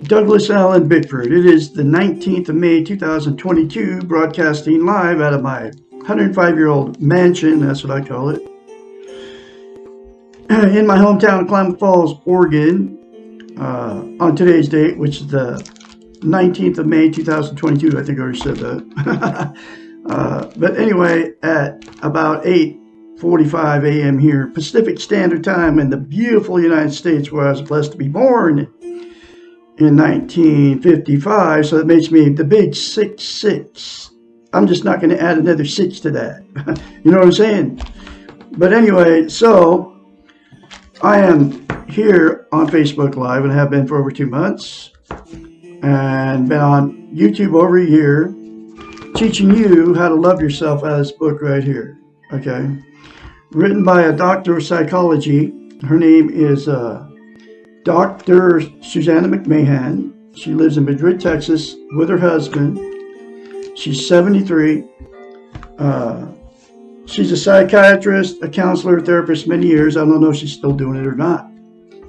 Douglas Allen Bickford. It is the 19th of May, 2022, broadcasting live out of my 105-year-old mansion, that's what I call it, in my hometown of Klamath Falls, Oregon, on today's date, which is the 19th of May, 2022. I think I already said that. But anyway, at about 8:45 a.m. here, Pacific Standard Time in the beautiful United States, where I was blessed to be born in 1955, so that makes me the big 6'6". I'm just not going to add another 6 to that. You know what I'm saying? But anyway, so I am here on Facebook Live and have been for over 2 months, and been on YouTube over a year, teaching you how to love yourself out of this book right here. Okay, written by a doctor of psychology. Her name is Dr. Susanna McMahon. She lives in Madrid, Texas, with her husband. She's 73. She's a psychiatrist, a counselor, a therapist, many years. I don't know if she's still doing it or not.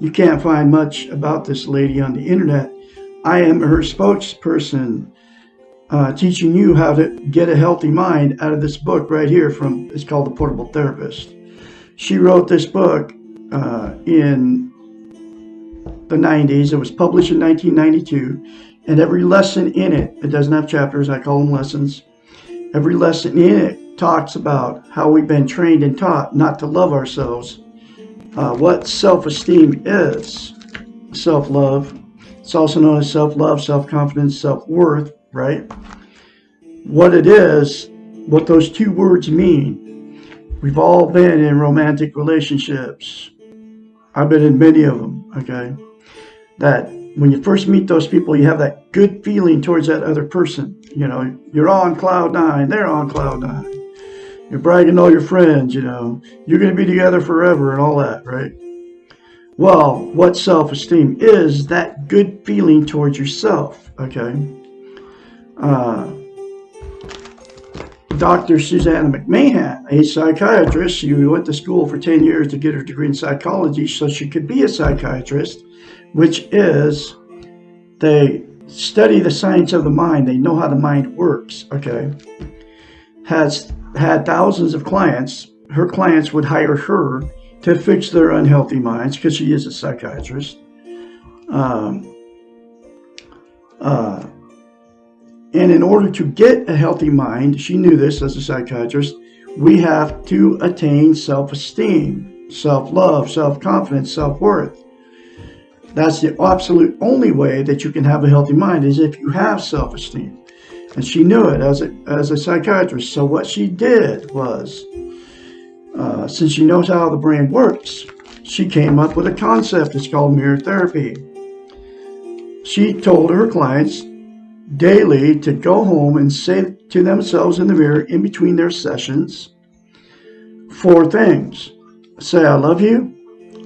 You can't find much about this lady on the internet. I am her spokesperson, teaching you how to get a healthy mind out of this book right here it's called The Portable Therapist. She wrote this book in the 90s. It was published in 1992, and every lesson in it doesn't have chapters, I call them lessons. Every lesson in it talks about how we've been trained and taught not to love ourselves, what self-esteem is, self-love. It's also known as self-love, self-confidence, self-worth, right? What it is, what those two words mean. We've all been in romantic relationships. I've been in many of them, okay? That when you first meet those people, you have that good feeling towards that other person. You know, you're on cloud nine, they're on cloud nine. You're bragging to all your friends, you know, you're going to be together forever and all that, right? Well, what self-esteem is that good feeling towards yourself, okay? Dr. Susanna McMahon, a psychiatrist, she went to school for 10 years to get her degree in psychology so she could be a psychiatrist, which is they study the science of the mind. They know how the mind works, okay? Has had thousands of clients. Her clients would hire her to fix their unhealthy minds because she is a psychiatrist. And in order to get a healthy mind, she knew this as a psychiatrist, we have to attain self-esteem, self-love, self-confidence, self-worth. That's the absolute only way that you can have a healthy mind, is if you have self-esteem. And she knew it as a psychiatrist. So what she did was, since she knows how the brain works, she came up with a concept. It's called mirror therapy. She told her clients daily to go home and say to themselves in the mirror in between their sessions 4 things. Say, I love you.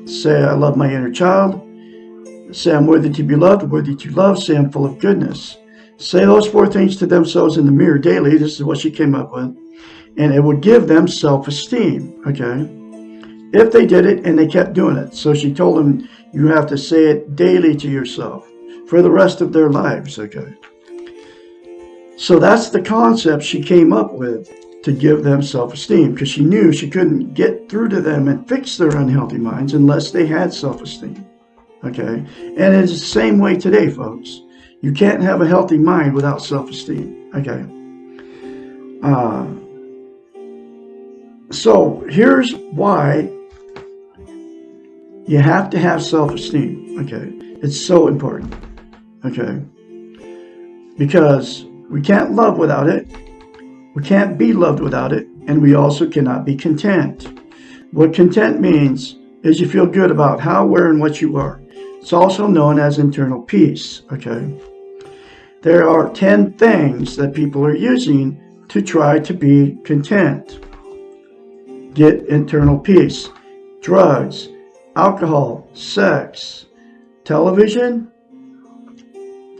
Say, I love my inner child. Say, I'm worthy to be loved, worthy to love. Say, I'm full of goodness. Say those 4 things to themselves in the mirror daily. This is what she came up with. And it would give them self-esteem, okay? If they did it and they kept doing it. So she told them, you have to say it daily to yourself for the rest of their lives, okay? So that's the concept she came up with to give them self-esteem, because she knew she couldn't get through to them and fix their unhealthy minds unless they had self-esteem, okay? And it's the same way today, folks. You can't have a healthy mind without self-esteem, okay? So here's why you have to have self-esteem, okay? It's so important, okay? because we can't love without it. We can't be loved without it. And we also cannot be content. What content means is you feel good about how, where, and what you are. It's also known as internal peace, okay? There are 10 things that people are using to try to be content. Get internal peace. Drugs, alcohol, sex, television,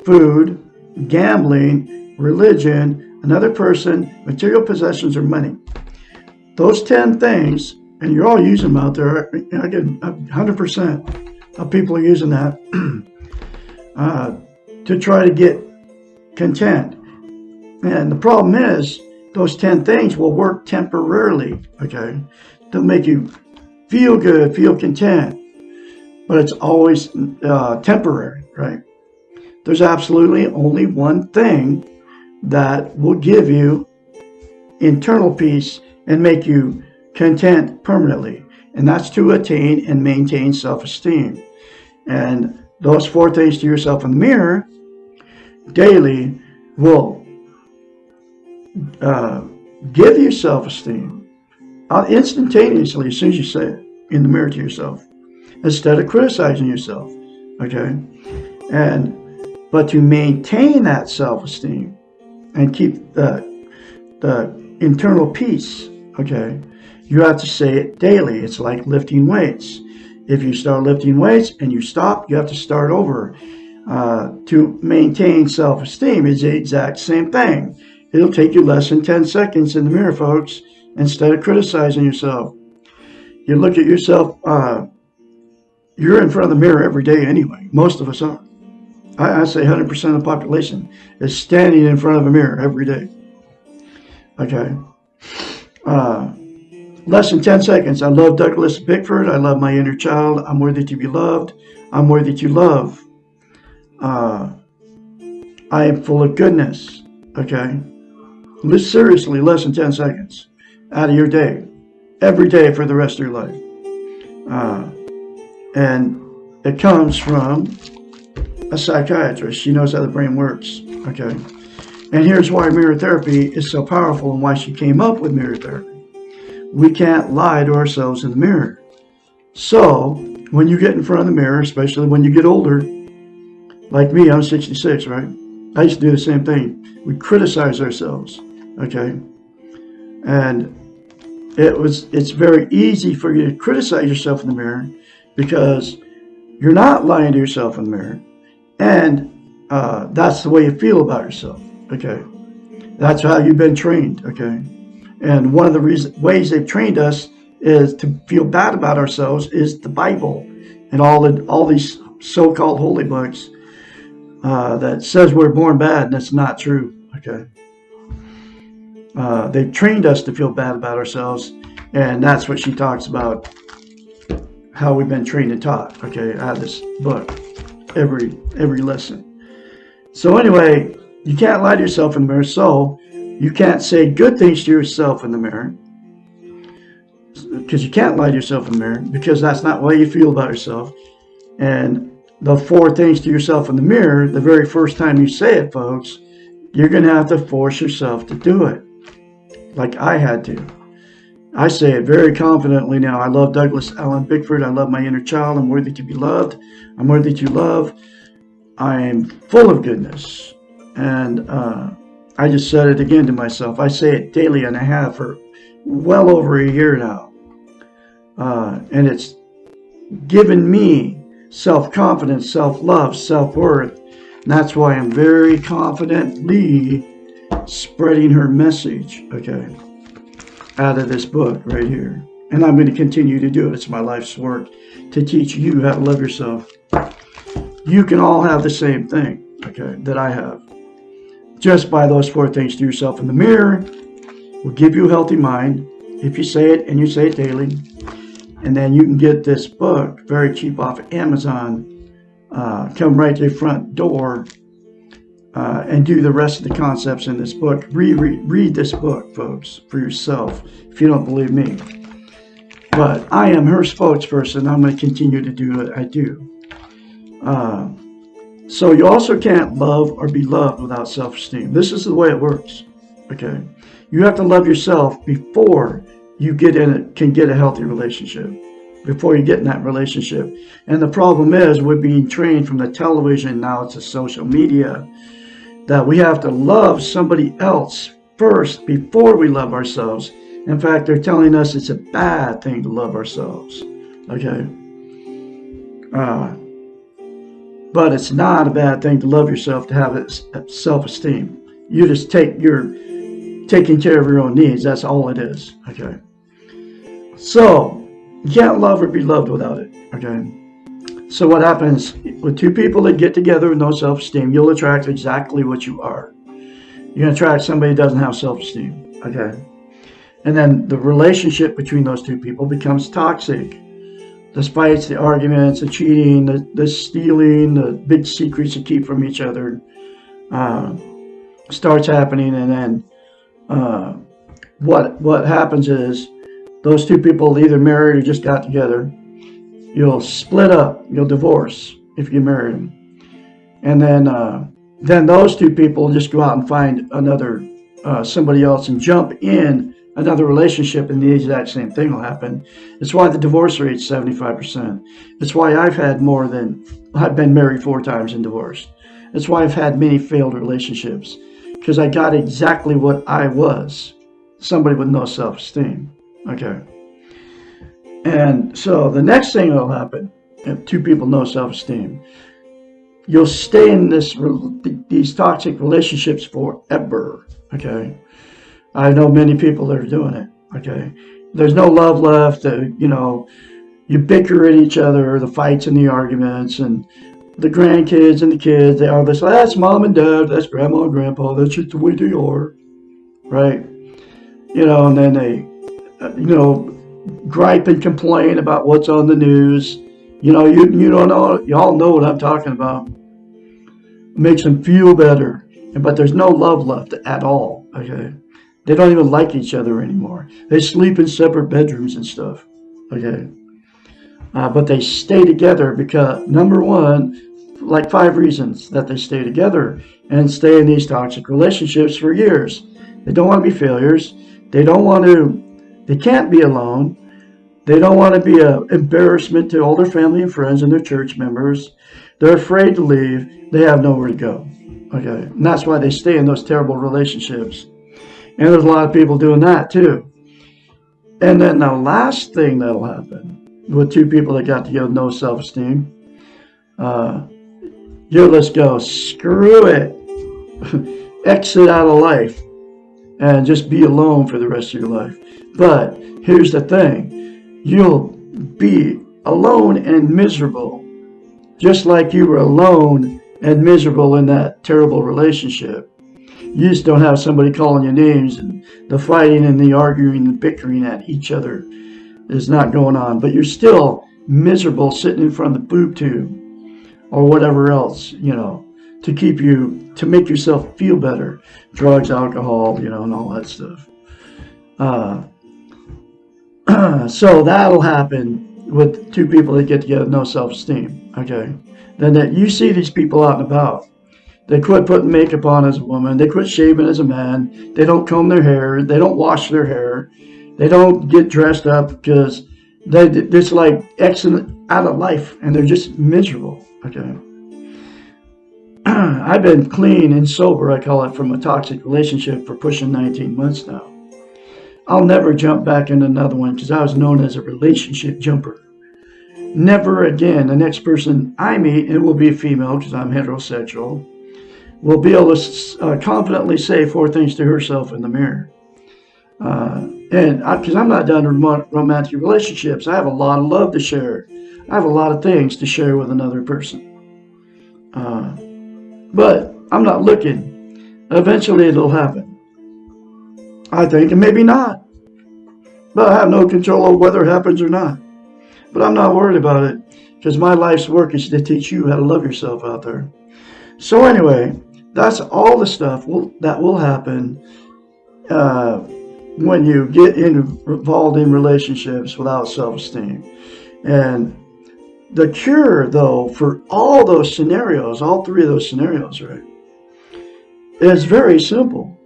food, gambling, religion, another person, material possessions, or money. Those 10 things, and you're all using them out there. I get 100% of people are using that to try to get content. And the problem is, those 10 things will work temporarily, okay? They'll make you feel good, feel content, but it's always temporary, right? There's absolutely only one thing that will give you internal peace and make you content permanently, and that's to attain and maintain self-esteem. And those 4 things to yourself in the mirror daily will give you self-esteem instantaneously as soon as you say it in the mirror to yourself, instead of criticizing yourself, okay? But to maintain that self-esteem and keep the internal peace, okay, you have to say it daily. It's like lifting weights. If you start lifting weights and you stop, you have to start over. To maintain self-esteem is the exact same thing. It'll take you less than 10 seconds in the mirror, folks, instead of criticizing yourself. You look at yourself, you're in front of the mirror every day anyway. Most of us are. I say 100% of the population is standing in front of a mirror every day. Okay. Less than 10 seconds. I love Douglas Bickford. I love my inner child. I'm worthy to be loved. I'm worthy to love. I am full of goodness. Okay. Seriously, less than 10 seconds out of your day. Every day for the rest of your life. And it comes from a psychiatrist. She knows how the brain works. Okay. And here's why mirror therapy is so powerful and why she came up with mirror therapy. We can't lie to ourselves in the mirror. So when you get in front of the mirror, especially when you get older, like me, I'm 66, right? I used to do the same thing. We criticize ourselves, okay? And it's very easy for you to criticize yourself in the mirror because you're not lying to yourself in the mirror. And that's the way you feel about yourself, okay? That's how you've been trained, okay? And one of the ways they've trained us is to feel bad about ourselves is the Bible and all these so-called holy books that says we're born bad, and that's not true, okay? They've trained us to feel bad about ourselves, and that's what she talks about, how we've been trained and taught, okay? I have this book every lesson. So anyway, you can't lie to yourself in the mirror, so you can't say good things to yourself in the mirror, because you can't lie to yourself in the mirror, because that's not the way you feel about yourself. And the 4 things to yourself in the mirror, the very first time you say it, folks, you're going to have to force yourself to do it, like I had to. I say it very confidently now. I love Douglas Allen Bickford. I love my inner child. I'm worthy to be loved. I'm worthy to love. I am full of goodness. And I just said it again to myself. I say it daily, and I have for well over a year now. And it's given me self-confidence, self-love, self-worth. And that's why I'm very confidently spreading her message, okay, out of this book right here. And I'm going to continue to do it. It's my life's work to teach you how to love yourself. You can all have the same thing, okay, that I have. Just by those 4 things to yourself in the mirror will give you a healthy mind if you say it and you say it daily. And then you can get this book very cheap off of Amazon. Come right to your front door and do the rest of the concepts in this book. Read this book, folks, for yourself if you don't believe me. But I am her spokesperson. I'm going to continue to do what I do. So you also can't love or be loved without self-esteem. This is the way it works. Okay. You have to love yourself before you can get a healthy relationship, before you get in that relationship. And the problem is we're being trained from the television now to social media that we have to love somebody else first before we love ourselves. In fact, they're telling us it's a bad thing to love ourselves. Okay. But it's not a bad thing to love yourself, to have self-esteem. You just you're taking care of your own needs. That's all it is. Okay. So you can't love or be loved without it. Okay. So what happens with two people that get together with no self-esteem? You'll attract exactly what you are. You're going to attract somebody who doesn't have self-esteem. Okay. And then the relationship between those two people becomes toxic. The fights, the arguments, the cheating, the stealing, the big secrets you keep from each other starts happening. And then what happens is those two people either married or just got together. You'll split up. You'll divorce if you marry them. And then those two people just go out and find another somebody else and jump in another relationship, and the exact same thing will happen. It's why the divorce rate is 75%. It's why I've been married 4 times and divorced. It's why I've had many failed relationships, because I got exactly what I was, somebody with no self-esteem. Okay. And so the next thing that will happen, if two people no self-esteem, you'll stay in these toxic relationships forever. Okay. I know many people that are doing it. Okay. There's no love left. You bicker at each other, the fights and the arguments, and the grandkids and the kids, they are this, that's mom and dad, that's grandma and grandpa, that's just the way they are. Right. And then they, gripe and complain about what's on the news. You don't know, you all know what I'm talking about. It makes them feel better. But there's no love left at all. Okay. They don't even like each other anymore. They sleep in separate bedrooms and stuff. Okay. But they stay together because, number one, like 5 reasons that they stay together and stay in these toxic relationships for years. They don't want to be failures. They can't be alone. They don't want to be an embarrassment to all their family and friends and their church members. They're afraid to leave. They have nowhere to go. Okay. And that's why they stay in those terrible relationships. And there's a lot of people doing that too. And then the last thing that'll happen with two people that got together with no self-esteem, you'll just go, screw it. Exit out of life and just be alone for the rest of your life. But here's the thing. You'll be alone and miserable, just like you were alone and miserable in that terrible relationship. You just don't have somebody calling you names, and the fighting and the arguing and bickering at each other is not going on. But you're still miserable sitting in front of the boob tube or whatever else, to make yourself feel better. Drugs, alcohol, and all that stuff. So that'll happen with two people that get together with no self-esteem. Okay. Then that you see these people out and about. They quit putting makeup on as a woman. They quit shaving as a man. They don't comb their hair. They don't wash their hair. They don't get dressed up because it's like exiting out of life, and they're just miserable. Okay. I've been clean and sober, I call it, from a toxic relationship for pushing 19 months now. I'll never jump back into another one because I was known as a relationship jumper. Never again. The next person I meet, and it will be a female because I'm heterosexual, will be able to confidently say 4 things to herself in the mirror. Because I'm not done with romantic relationships. I have a lot of love to share. I have a lot of things to share with another person. But I'm not looking. Eventually it'll happen. I think, and maybe not. But I have no control over whether it happens or not. But I'm not worried about it because my life's work is to teach you how to love yourself out there. So anyway, that's all the stuff that will happen when you get involved in relationships without self-esteem. And The cure, though, for all those scenarios, all three of those scenarios, right, is very simple.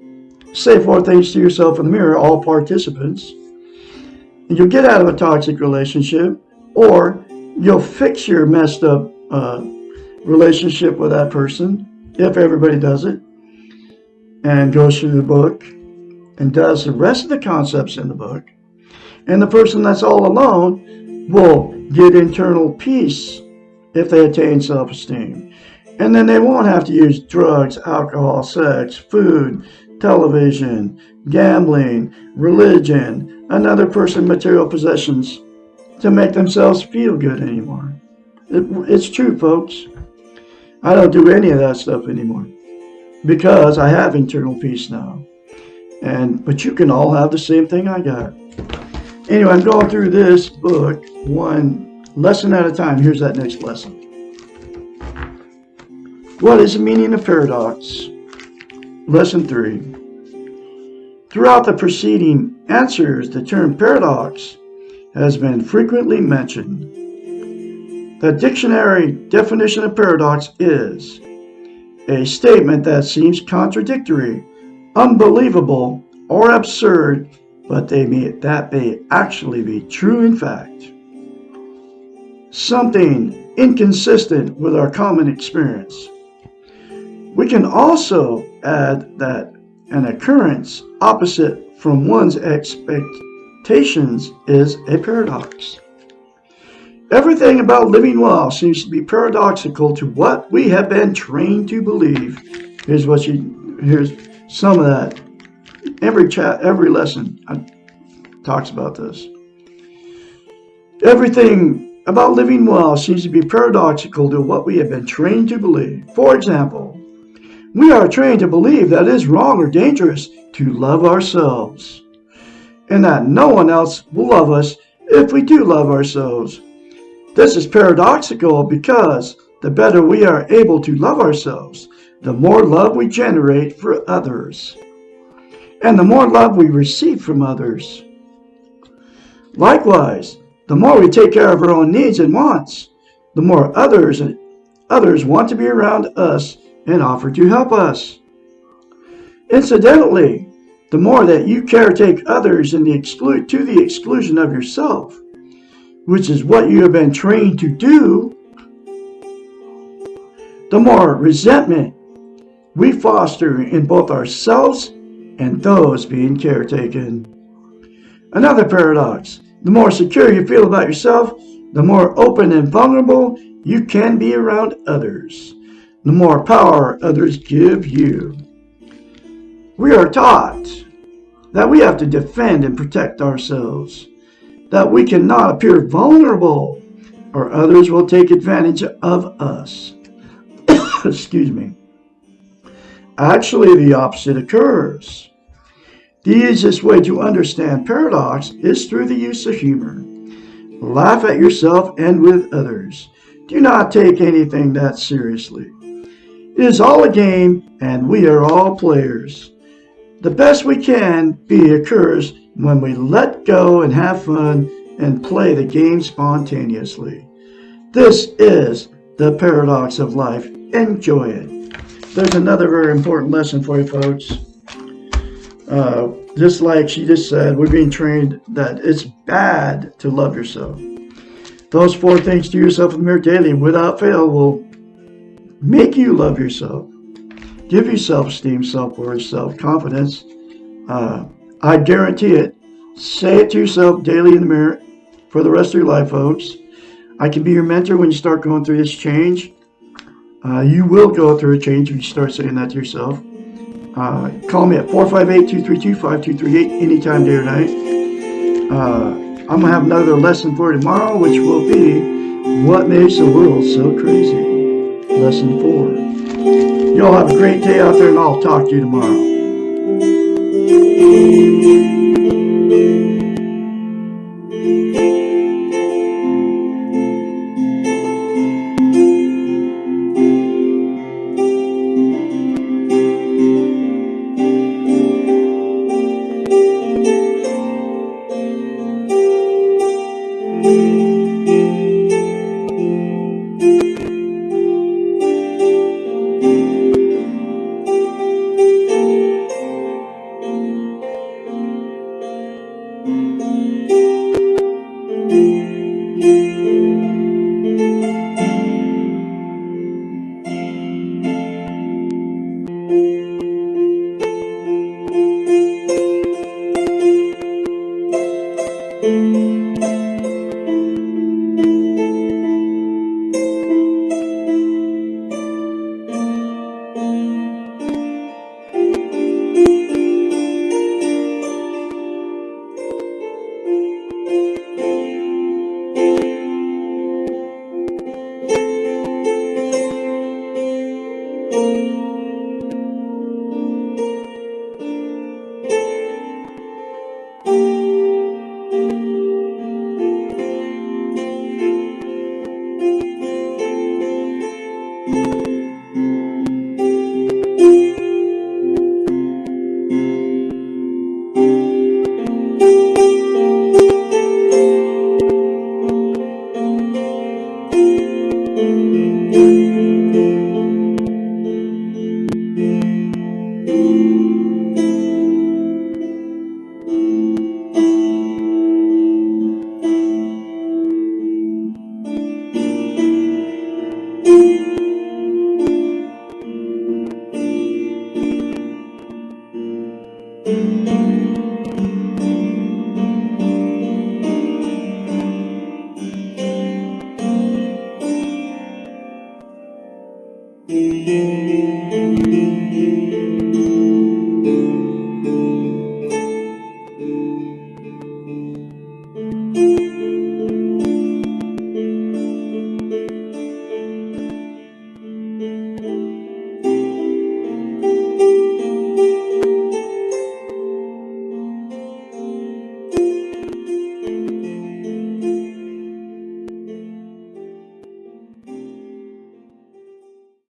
Say four things to yourself in the mirror, all participants, and you'll get out of a toxic relationship, or you'll fix your messed up relationship with that person, if everybody does it, and goes through the book and does the rest of the concepts in the book. And the person that's all alone will get internal peace if they attain self-esteem. And then they won't have to use drugs, alcohol, sex, food, television, gambling, religion, another person's material possessions to make themselves feel good anymore. It's true, folks. I don't do any of that stuff anymore because I have internal peace now. But you can all have the same thing I got. Anyway, I'm going through this book one lesson at a time. Here's that next lesson. What is the meaning of paradox? Lesson 3. Throughout the preceding answers, the term paradox has been frequently mentioned. The dictionary definition of paradox is a statement that seems contradictory, unbelievable, or absurd, but that may actually be true in fact. Something inconsistent with our common experience. We can also add that an occurrence opposite from one's expectations is a paradox. Everything about living well seems to be paradoxical to what we have been trained to believe. Here's some of that. Every lesson talks about this. Everything about living well seems to be paradoxical to what we have been trained to believe. For example, we are trained to believe that it is wrong or dangerous to love ourselves, and that no one else will love us if we do love ourselves. This is paradoxical because the better we are able to love ourselves, the more love we generate for others, and the more love we receive from others. Likewise, the more we take care of our own needs and wants, the more others want to be around us and offer to help us. Incidentally, the more that you caretake others to the exclusion of yourself, which is what you have been trained to do, the more resentment we foster in both ourselves and those being caretaken. Another paradox: the more secure you feel about yourself, the more open and vulnerable you can be around others, the more power others give you. We are taught that we have to defend and protect ourselves, that we cannot appear vulnerable or others will take advantage of us. Excuse me. Actually, the opposite occurs. The easiest way to understand paradox is through the use of humor. Laugh at yourself and with others. Do not take anything that seriously. It is all a game, and we are all players. The best we can be occurs when we let go and have fun and play the game spontaneously. This is the paradox of life. Enjoy it. There's another very important lesson for you folks. Just like she just said, we're being trained that it's bad to love yourself. Those 4 things to yourself in the mirror daily without fail will make you love yourself, give you self-esteem, self-worth, self-confidence. I guarantee it. Say it to yourself daily in the mirror for the rest of your life, folks. I can be your mentor when you start going through this change. You will go through a change if you start saying that to yourself. Call me at 458-232-5238 anytime, day or night. I'm going to have another lesson for you tomorrow, which will be what makes the world so crazy. Lesson 4. Y'all have a great day out there, and I'll talk to you tomorrow.